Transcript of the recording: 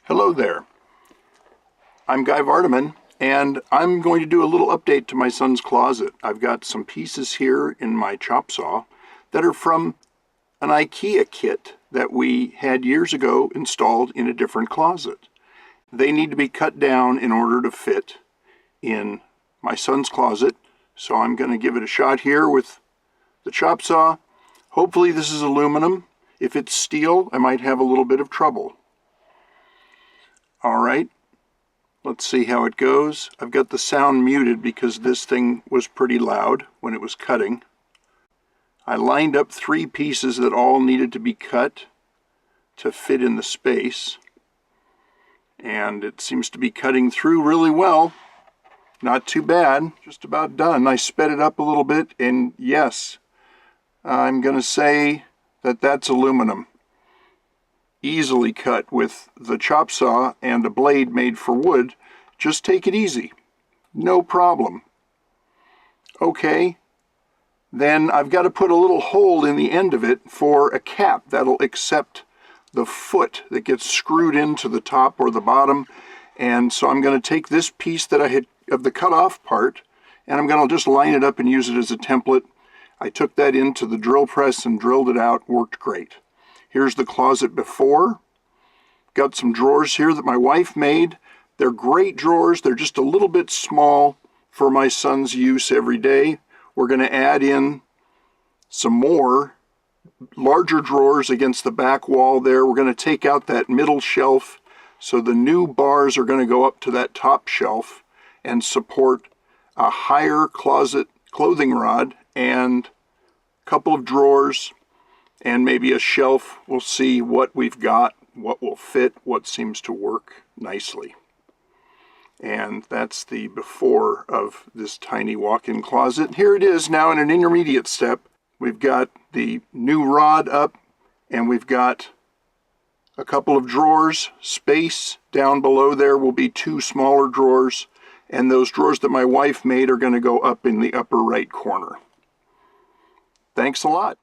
Hello there. I'm Guy Vardaman, and I'm going to do a little update to my son's closet. I've got some pieces here in my chop saw that are from an Ikea kit that we had years ago installed in a different closet. They need to be cut down in order to fit in my son's closet, so I'm going to give it a shot here with the chop saw. Hopefully this is aluminum. If it's steel, I might have a little bit of trouble. All right, let's see how it goes. I've got the sound muted because this thing was pretty loud when it was cutting. I lined up 3 pieces that all needed to be cut to fit in the space. And it seems to be cutting through really well. Not too bad, just about done. I sped it up a little bit, and yes, I'm going to say that that's aluminum. Easily cut with the chop saw and a blade made for wood. Just take it easy. No problem. Okay, then I've got to put a little hole in the end of it for a cap that'll accept the foot that gets screwed into the top or the bottom. And so I'm going to take this piece that I had of the cut off part, and I'm going to just line it up and use it as a template. I took that into the drill press and drilled it out. Worked great. Here's the closet before. Got some drawers here that my wife made. They're great drawers. They're just a little bit small for my son's use every day. We're going to add in some more larger drawers against the back wall there. We're going to take out that middle shelf, so the new bars are going to go up to that top shelf and support a higher closet clothing rod and a couple of drawers and maybe a shelf. We'll see what we've got, what will fit, what seems to work nicely. And that's the before of this tiny walk-in closet. Here it is now in an intermediate step. We've got the new rod up, and we've got a couple of drawers. Space down below there will be 2 smaller drawers, and those drawers that my wife made are going to go up in the upper right corner. Thanks a lot.